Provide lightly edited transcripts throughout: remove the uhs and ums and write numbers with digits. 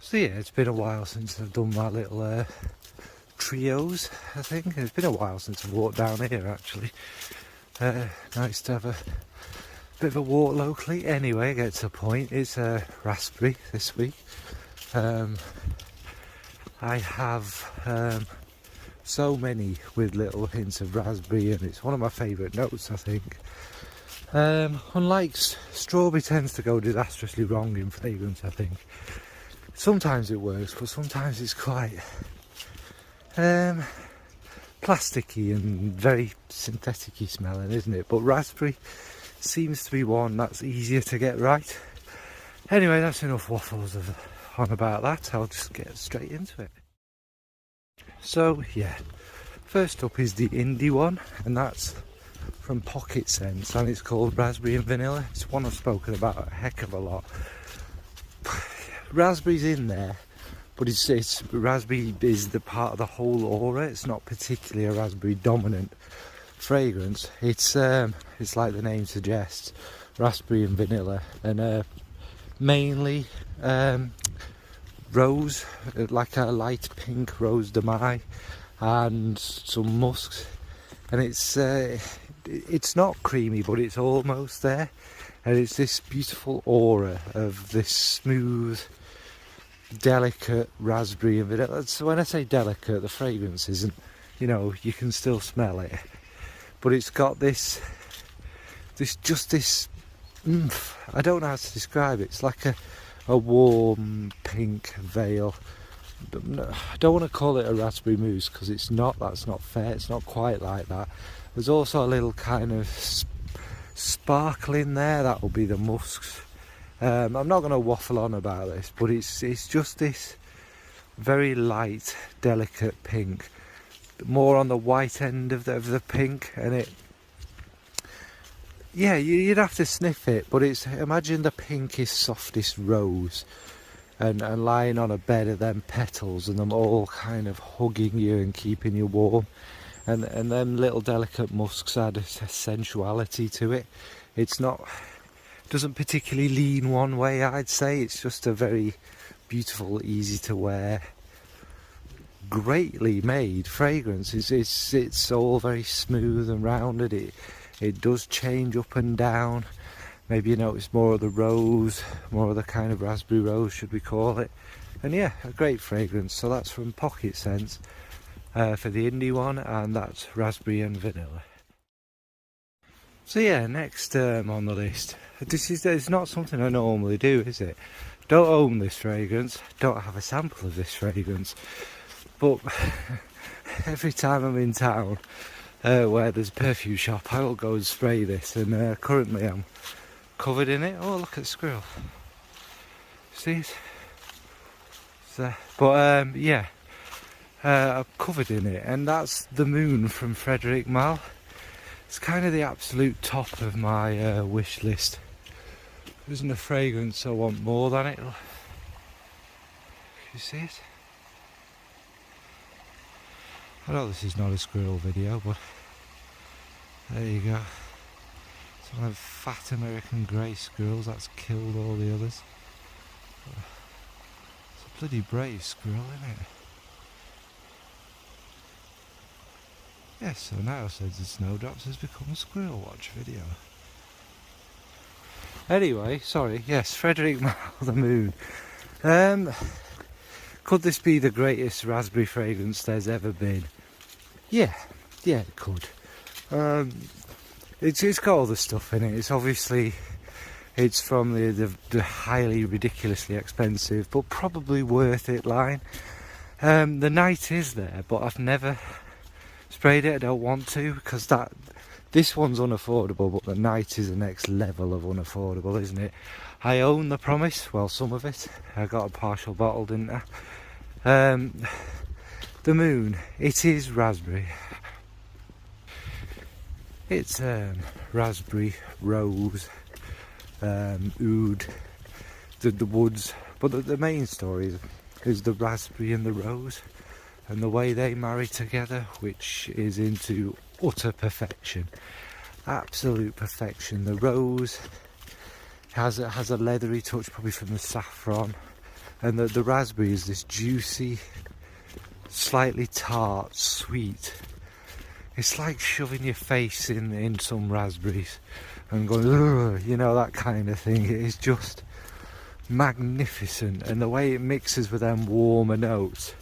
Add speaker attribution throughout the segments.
Speaker 1: So yeah, it's been a while since I've done my little trios, I think. It's been a while since I've walked down here actually. Nice to have a bit of a walk locally. Anyway, I get to the point. It's a raspberry this week. I have so many with little hints of raspberry, and it's one of my favourite notes, I think. Unlike strawberry, tends to go disastrously wrong in fragrance, I think. Sometimes it works, but sometimes it's quite plasticky and very synthetic-y smelling, isn't it? But raspberry seems to be one that's easier to get right. Anyway, that's enough waffles on about that. I'll just get straight into it. So yeah, first up is the indie one, and that's from Pocket Sense, and it's called Raspberry and Vanilla. It's one I've spoken about a heck of a lot. Raspberry's in there, but it's raspberry is the part of the whole aura. It's not particularly a raspberry dominant fragrance. It's like the name suggests, raspberry and vanilla, and mainly rose, like a light pink rose de mai, and some musks. And it's not creamy, but it's almost there, and it's this beautiful aura of this smooth, delicate raspberry and vanilla. So when I say delicate, the fragrance isn't, you can still smell it, but it's got this oomph. I don't know how to describe it. It's like a warm pink veil. I don't want to call it a raspberry mousse because it's not. That's not fair. It's not quite like that. There's also a little kind of sparkle in there. That will be the musks. I'm not going to waffle on about this, but it's just this very light, delicate pink, more on the white end of the pink, and it. Yeah, you'd have to sniff it, but imagine the pinkest, softest rose, and lying on a bed of them petals, and them all kind of hugging you and keeping you warm, and them little delicate musks add a sensuality to it. Doesn't particularly lean one way, I'd say. It's just a very beautiful, easy to wear, greatly made fragrance. It's all very smooth and rounded. It does change up and down. Maybe you notice more of the rose, more of the kind of raspberry rose, should we call it. And yeah, a great fragrance. So that's from Pocket Sense for the indie one, and that's raspberry and vanilla. So yeah, next on the list. It's not something I normally do, is it? Don't own this fragrance, don't have a sample of this fragrance, but every time I'm in town where there's a perfume shop, I will go and spray this, and currently I'm covered in it. Oh, look at the squirrel. See it? But yeah, I'm covered in it, and that's the Moon from Frederic Malle. It's kind of the absolute top of my wish list. There isn't a fragrance I want more than it. You see it? I know this is not a squirrel video, but there you go. It's one of fat American grey squirrels that's killed all the others. It's a bloody brave squirrel, isn't it? Yes, so now since the Snowdrops has become a squirrel watch video. Anyway, sorry, yes, Frederic Malle, the Moon. Could this be the greatest raspberry fragrance there's ever been? Yeah, it could. It's got all the stuff in it. It's from the highly ridiculously expensive but probably worth it line. The night is there, but I've never sprayed it. I don't want to, because this one's unaffordable, but the night is the next level of unaffordable, isn't it? I own the Promise, well, some of it. I got a partial bottle, didn't I? The Moon, it is raspberry. It's raspberry, rose, oud, the woods, but the main story is the raspberry and the rose, and the way they marry together, which is into utter perfection, absolute perfection. The rose has a leathery touch, probably from the saffron, And the raspberry is this juicy, slightly tart, sweet. It's like shoving your face in some raspberries and going, ugh, you know, that kind of thing. It is just magnificent, and the way it mixes with them warmer notes,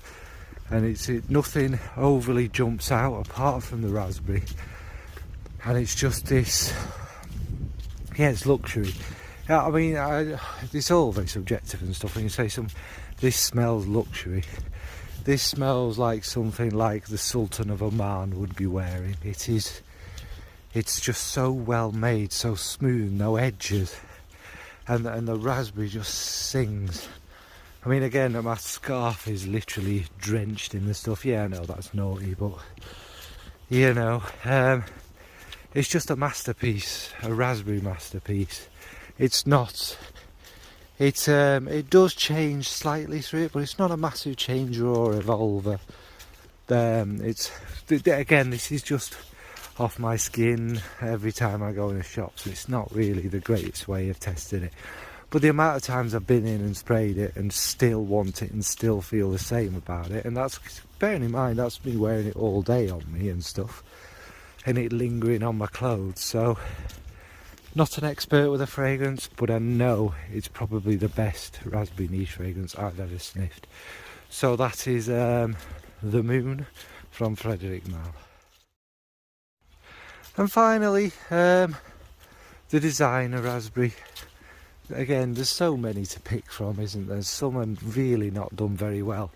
Speaker 1: and nothing overly jumps out apart from the raspberry, and it's just this, yeah, it's luxury. I mean, it's all very subjective and stuff. When you say this smells luxury, this smells like something like the Sultan of Oman would be wearing. It's just so well made, so smooth, no edges, and the raspberry just sings. I mean, again, my scarf is literally drenched in the stuff. Yeah, I know that's naughty, but you know, it's just a masterpiece, a raspberry masterpiece. It's not. It does change slightly through it, but it's not a massive changer or evolver. Again, this is just off my skin every time I go in a shop, so it's not really the greatest way of testing it. But the amount of times I've been in and sprayed it and still want it and still feel the same about it, and that's, bearing in mind, that's me wearing it all day on me and stuff, and it lingering on my clothes. So, not an expert with a fragrance, but I know it's probably the best raspberry niche fragrance I've ever sniffed. So that is The Moon from Frederic Malle. And finally, the designer raspberry. Again, there's so many to pick from, isn't there? Some are really not done very well.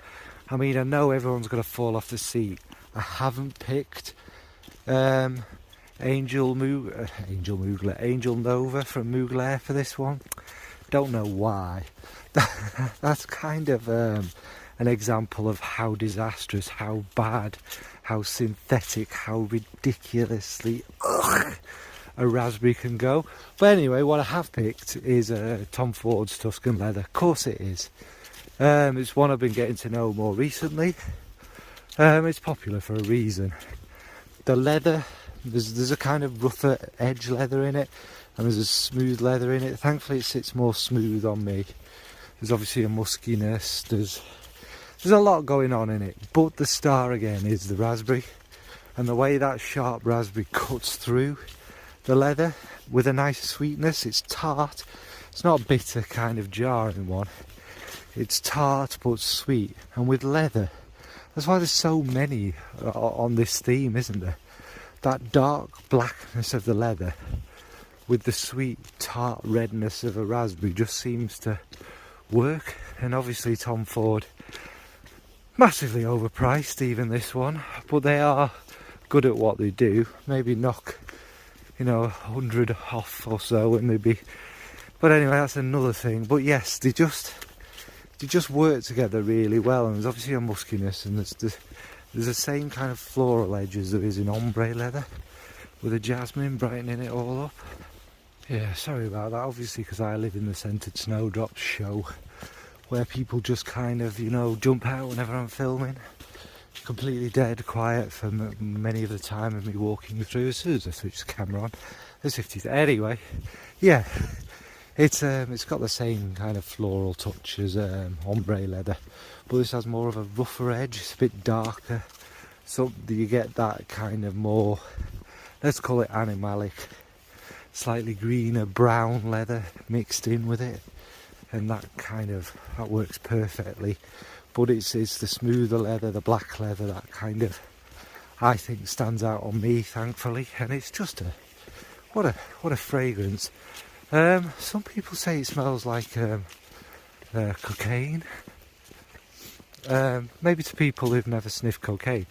Speaker 1: I mean, I know everyone's going to fall off the seat. I haven't picked Angel Nova from Mugler for this one. Don't know why. That's kind of an example of how disastrous, how bad, how synthetic, how ridiculously a raspberry can go. But anyway, what I have picked is Tom Ford's Tuscan Leather. Of course it is. It's one I've been getting to know more recently. It's popular for a reason. The leather, there's a kind of rougher edge leather in it, and there's a smooth leather in it. Thankfully it sits more smooth on me. There's obviously a muskiness, there's a lot going on in it, but the star again is the raspberry, and the way that sharp raspberry cuts through the leather with a nice sweetness. It's tart, it's not a bitter kind of jarring one, it's tart but sweet, and with leather, that's why there's so many on this theme, isn't there? That dark blackness of the leather with the sweet tart redness of a raspberry just seems to work. And obviously Tom Ford, massively overpriced, even this one, but they are good at what they do. Maybe knock, 100 off or so, and maybe. But anyway, that's another thing. But yes, they just work together really well, and there's obviously a muskiness, and there's the same kind of floral edge as there is in ombre leather, with a jasmine brightening it all up. Yeah, sorry about that, obviously, because I live in the scented snowdrops show, where people just kind of, jump out whenever I'm filming. Completely dead quiet for many of the time of me walking through. As soon as I switch the camera on, there's 50. Anyway, yeah, it's got the same kind of floral touch as ombre leather, but this has more of a rougher edge. It's a bit darker, so you get that kind of more, let's call it animalic, slightly greener brown leather mixed in with it, and that works perfectly. But it's the smoother leather, the black leather, that kind of, I think, stands out on me, thankfully. And it's just what a fragrance. Some people say it smells like cocaine. Maybe to people who've never sniffed cocaine.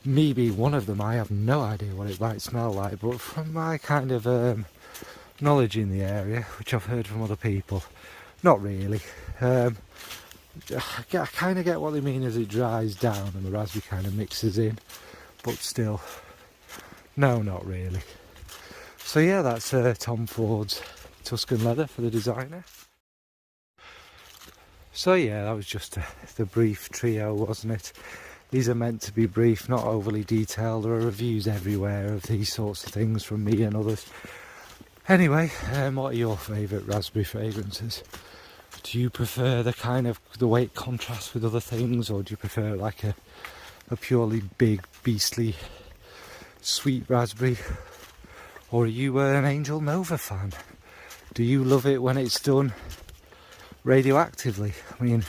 Speaker 1: Me being one of them, I have no idea what it might smell like. But from my kind of knowledge in the area, which I've heard from other people, not really. I kind of get what they mean as it dries down and the raspberry kind of mixes in, but still, no, not really. So yeah, that's Tom Ford's Tuscan Leather for the designer. So yeah, that was just the brief trio, wasn't it? These are meant to be brief, not overly detailed. There are reviews everywhere of these sorts of things from me and others. Anyway, what are your favourite raspberry fragrances? Do you prefer the way it contrasts with other things, or do you prefer like a purely big, beastly, sweet raspberry? Or are you an Angel Nova fan? Do you love it when it's done radioactively? I mean,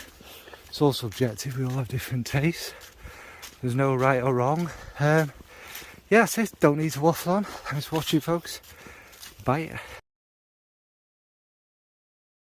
Speaker 1: it's all subjective, we all have different tastes. There's no right or wrong. Yeah, that's it. Don't need to waffle on. Thanks for watching, folks. Bye.